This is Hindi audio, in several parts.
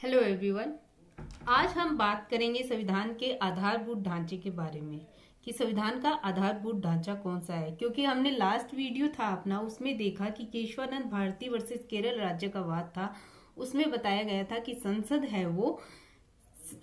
Hello everyone. आज हम बात करेंगे संविधान के आधारभूत ढांचे के बारे में कि संविधान का आधारभूत ढांचा कौन सा है। क्योंकि हमने लास्ट वीडियो था अपना, उसमें देखा कि केशवानंद भारती वर्सेस केरल राज्य का वाद था। उसमें बताया गया था कि संसद है वो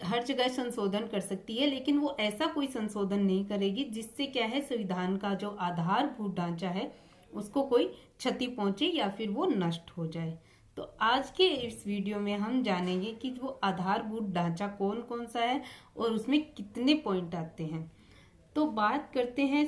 हर जगह संशोधन कर सकती है, लेकिन वो ऐसा कोई संशोधन नहीं करेगी जिससे क्या है संविधान का जो आधारभूत ढांचा है उसको कोई क्षति पहुंचे या फिर वो नष्ट हो जाए। तो आज के इस वीडियो में हम जानेंगे कि वो आधारभूत ढांचा कौन कौन सा है और उसमें कितने पॉइंट आते हैं। तो बात करते हैं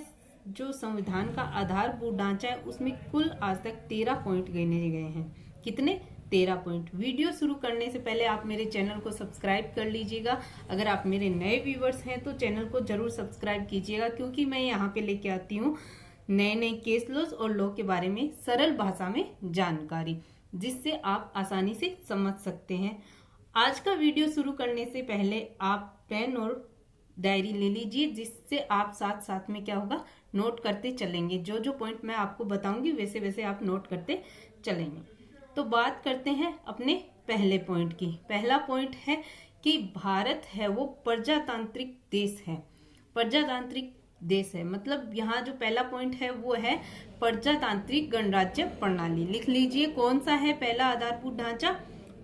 जो संविधान का आधारभूत ढांचा है, उसमें कुल आज तक 13 पॉइंट गिने गए हैं। कितने? 13 पॉइंट। वीडियो शुरू करने से पहले आप मेरे चैनल को सब्सक्राइब कर लीजिएगा। अगर आप मेरे नए व्यूवर्स हैं तो चैनल को जरूर सब्सक्राइब कीजिएगा, क्योंकि मैं यहाँ पे लेके आती हूँ नए नए केस लॉज और लॉ के बारे में सरल भाषा में जानकारी, जिससे आप आसानी से समझ सकते हैं। आज का वीडियो शुरू करने से पहले आप पेन और डायरी ले लीजिए, जिससे आप साथ साथ में क्या होगा नोट करते चलेंगे। जो जो पॉइंट मैं आपको बताऊंगी वैसे वैसे आप नोट करते चलेंगे। तो बात करते हैं अपने पहले पॉइंट की। पहला पॉइंट है कि भारत है वो प्रजातांत्रिक देश है। प्रजातांत्रिक देश है मतलब यहाँ जो पहला पॉइंट है वो है प्रजातांत्रिक गणराज्य प्रणाली। लिख लीजिए कौन सा है पहला आधारभूत ढांचा?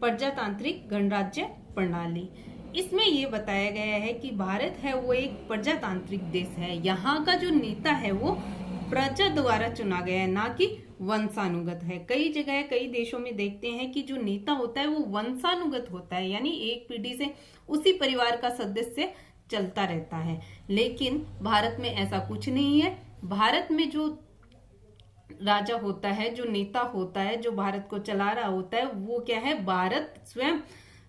प्रजातांत्रिक गणराज्य प्रणाली। इसमें ये बताया गया है कि भारत है वो एक प्रजातांत्रिक देश है। यहाँ का जो नेता है वो प्रजा द्वारा चुना गया है, ना कि वंशानुगत है। कई जगह कई देशों में देखते हैं कि जो नेता होता है वो वंशानुगत होता है, यानी एक पीढ़ी से उसी परिवार का सदस्य चलता रहता है। लेकिन भारत में ऐसा कुछ नहीं है। भारत में जो राजा होता है, जो नेता होता है, जो भारत को चला रहा होता है, वो क्या है भारत स्वयं,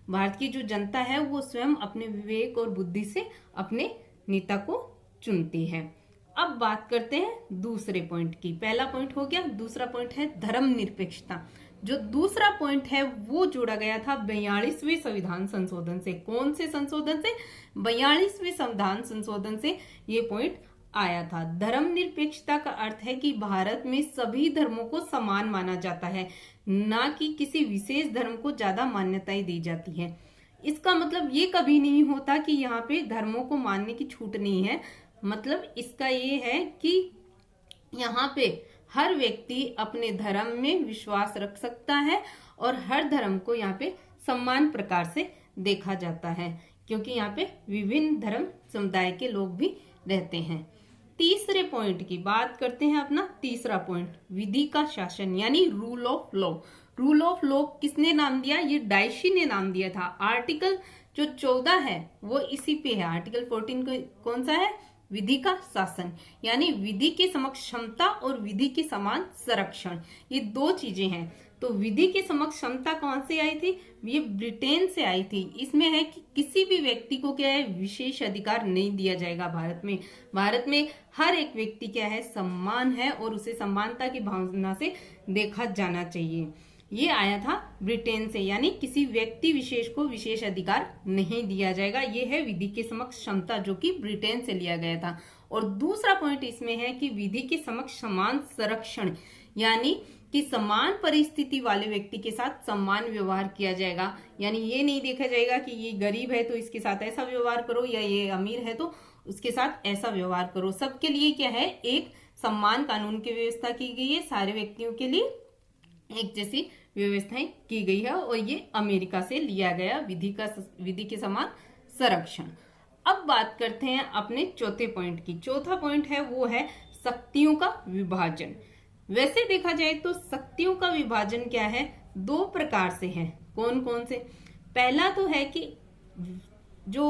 भारत की जो जनता है वो स्वयं अपने विवेक और बुद्धि से अपने नेता को चुनती है। अब बात करते हैं दूसरे पॉइंट की। पहला पॉइंट हो गया, दूसरा पॉइंट है धर्मनिरपेक्षता। जो दूसरा पॉइंट है वो जोड़ा गया था 42वें संविधान संशोधन से। कौन से संशोधन से? 42वें संविधान संशोधन से ये पॉइंट आया था। धर्मनिरपेक्षता का अर्थ है कि भारत में सभी धर्मों को समान माना जाता है, ना कि किसी विशेष धर्म को ज्यादा मान्यताएं दी जाती है। इसका मतलब ये कभी नहीं होता कि यहाँ पे धर्मों को मानने की छूट नहीं है। मतलब इसका ये है कि यहाँ पे हर व्यक्ति अपने धर्म में विश्वास रख सकता है और हर धर्म को यहाँ पे समान प्रकार से देखा जाता है, क्योंकि यहाँ पे विभिन्न धर्म समुदाय के लोग भी रहते हैं। तीसरे पॉइंट की बात करते हैं। अपना तीसरा पॉइंट विधि का शासन, यानी rule of law. Rule of law किसने नाम दिया? ये डायशी ने नाम दिया था। आर्टिकल जो 14 है वो इसी पे है। आर्टिकल 14 कौन सा है? विधि का शासन, यानी विधि के समक्ष क्षमता और विधि के समान संरक्षण, ये दो चीजें हैं। तो विधि के समक्ष क्षमता कौन से आई थी? ये ब्रिटेन से आई थी। इसमें है कि किसी भी व्यक्ति को क्या है विशेष अधिकार नहीं दिया जाएगा। भारत में हर एक व्यक्ति क्या है सम्मान है और उसे समानता की भावना से देखा जाना चाहिए। ये आया था ब्रिटेन से, यानी किसी व्यक्ति विशेष को विशेष अधिकार नहीं दिया जाएगा। ये है विधि के समक्ष क्षमता, जो कि ब्रिटेन से लिया गया था। और दूसरा पॉइंट इसमें है कि विधि के समक्ष समान संरक्षण, यानी कि समान परिस्थिति वाले व्यक्ति के साथ समान व्यवहार किया जाएगा। यानी ये नहीं देखा जाएगा कि ये गरीब है तो इसके साथ ऐसा व्यवहार करो, या ये अमीर है तो उसके साथ ऐसा व्यवहार करो। सबके लिए क्या है एक समान कानून की व्यवस्था की गई है। सारे व्यक्तियों के लिए एक जैसी व्यवस्थाएं की गई है और ये अमेरिका से लिया गया विधि के समान संरक्षण। अब बात करते हैं अपने चौथे पॉइंट की। चौथा पॉइंट है वो है शक्तियों का विभाजन। वैसे देखा जाए तो शक्तियों का विभाजन क्या है? दो प्रकार से है। कौन कौन से? पहला तो है कि जो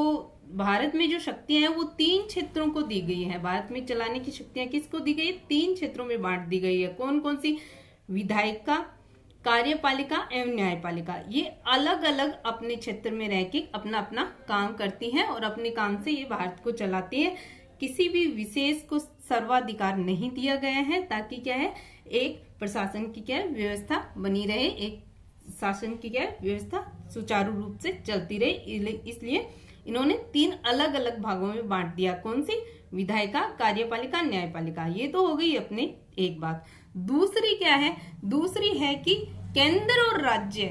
भारत में जो शक्तियां हैं वो 3 क्षेत्रों को दी गई है। भारत में चलाने की शक्तियां किसको दी गई है? 3 क्षेत्रों में बांट दी गई है। कौन कौन सी? विधायिका, कार्यपालिका एवं न्यायपालिका। ये अलग अलग अपने क्षेत्र में रह के अपना अपना काम करती हैं और अपने काम से ये भारत को चलाती है। किसी भी विशेष को सर्वाधिकार नहीं दिया गया है, ताकि क्या है एक प्रशासन की क्या है व्यवस्था बनी रहे, एक शासन की क्या है व्यवस्था सुचारू रूप से चलती रहे। इसलिए इन्होंने 3 अलग अलग भागों में बांट दिया। कौन सी? विधायिका, कार्यपालिका, न्यायपालिका। ये तो हो गई अपने एक बात। दूसरी क्या है? दूसरी है कि केंद्र और राज्य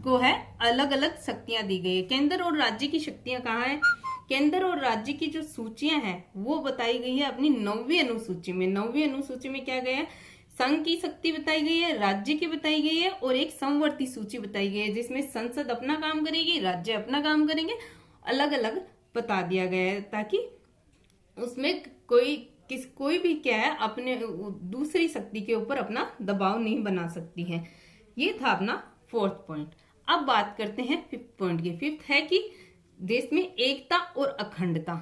को है अलग अलग शक्तियां दी गई है। केंद्र और राज्य की शक्तियां कहाँ है? केंद्र और राज्य की जो सूचियां हैं वो बताई गई है अपनी 9वीं अनुसूची में। 9वीं अनुसूची में क्या गया है? संघ की शक्ति बताई गई है, राज्य की बताई गई है और एक समवर्ती सूची बताई गई है जिसमें संसद अपना काम करेगी, राज्य अपना काम करेंगे, अलग अलग बता दिया गया है ताकि उसमें कोई भी क्या है अपने दूसरी शक्ति के ऊपर अपना दबाव नहीं बना सकती है। ये था अपना 4th पॉइंट। अब बात करते हैं 5th पॉइंट की। 5th है कि देश में एकता और अखंडता।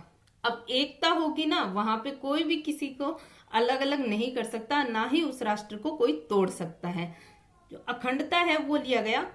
अब एकता होगी ना, वहां पे कोई भी किसी को अलग अलग नहीं कर सकता, ना ही उस राष्ट्र को कोई तोड़ सकता है। जो अखंडता है वो लिया गया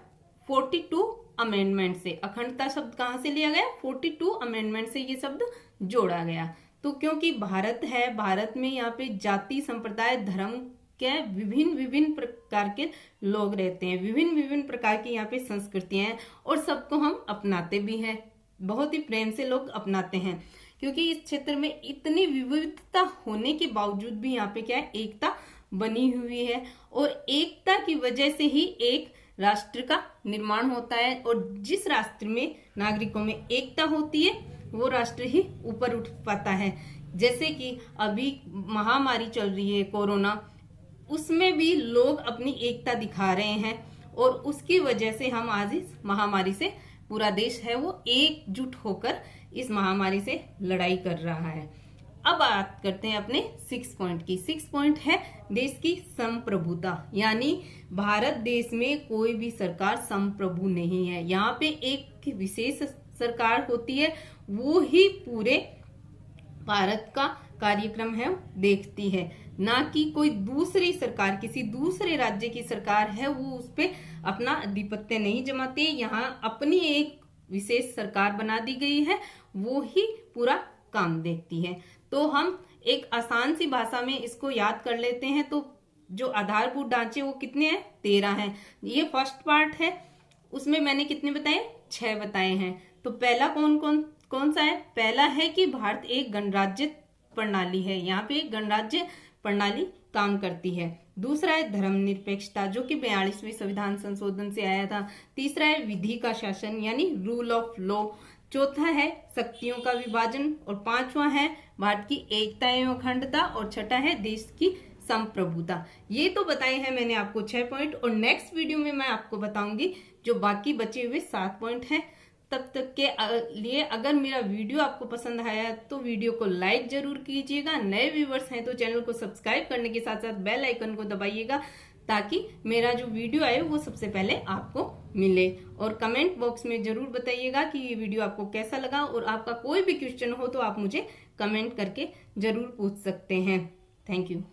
42 अमेंडमेंट से। अखंडता शब्द कहां से लिया गया? 42 अमेंडमेंट से ये शब्द जोड़ा गया। तो क्योंकि भारत है, भारत में यहाँ पे जाति, संप्रदाय, धर्म के विभिन्न प्रकार के लोग रहते हैं, विभिन्न प्रकार की यहाँ पे संस्कृतियां हैं और सबको हम अपनाते भी हैं, बहुत ही प्रेम से लोग अपनाते हैं। क्योंकि इस क्षेत्र में इतनी विविधता होने के बावजूद भी यहाँ पे क्या है? एकता बनी हुई है और एकता की वजह से ही एक राष्ट्र का निर्माण होता है और जिस राष्ट्र में नागरिकों में एकता होती है वो राष्ट्र ही ऊपर उठ पाता है। जैसे कि अभी महामारी चल रही है कोरोना, उसमें भी लोग अपनी एकता दिखा रहे हैं और उसकी वजह से हम आज इस महामारी से, पूरा देश है वो एकजुट होकर इस महामारी से लड़ाई कर रहा है। अब बात करते हैं अपने 6 पॉइंट की। 6 पॉइंट है देश की संप्रभुता, यानी भारत देश में कोई भी सरकार संप्रभु नहीं है। यहाँ पे एक विशेष सरकार होती है, वो ही पूरे भारत का कार्यक्रम है देखती है, ना कि कोई दूसरी सरकार, किसी दूसरे राज्य की सरकार है वो उस पे अपना आधिपत्य नहीं जमाती। यहाँ अपनी एक विशेष सरकार बना दी गई है, वो ही पूरा काम देखती है। तो हम एक आसान सी भाषा में इसको याद कर लेते हैं। तो जो आधारभूत ढांचे वो कितने हैं? 13 हैं। ये फर्स्ट पार्ट है, उसमें मैंने कितने बताए? 6 बताए हैं। तो पहला कौन सा है? पहला है कि भारत एक गणराज्य प्रणाली है, यहाँ पे एक गणराज्य प्रणाली काम करती है। दूसरा है धर्मनिरपेक्षता, जो कि 42वें संविधान संशोधन से आया था। तीसरा है विधि का शासन यानी रूल ऑफ लॉ। चौथा है शक्तियों का विभाजन और 5वां है भारत की एकता एवं अखंडता और 6ठा है देश की संप्रभुता। ये तो बताए हैं मैंने आपको 6 पॉइंट और नेक्स्ट वीडियो में मैं आपको बताऊंगी जो बाकी बचे हुए 7 पॉइंट हैं। तब तक के लिए अगर मेरा वीडियो आपको पसंद आया तो वीडियो को लाइक जरूर कीजिएगा। नए व्यूवर्स हैं तो चैनल को सब्सक्राइब करने के साथ साथ बेल आइकन को दबाइएगा ताकि मेरा जो वीडियो आए वो सबसे पहले आपको मिले। और कमेंट बॉक्स में जरूर बताइएगा कि ये वीडियो आपको कैसा लगा और आपका कोई भी क्वेश्चन हो तो आप मुझे कमेंट करके जरूर पूछ सकते हैं। Thank you.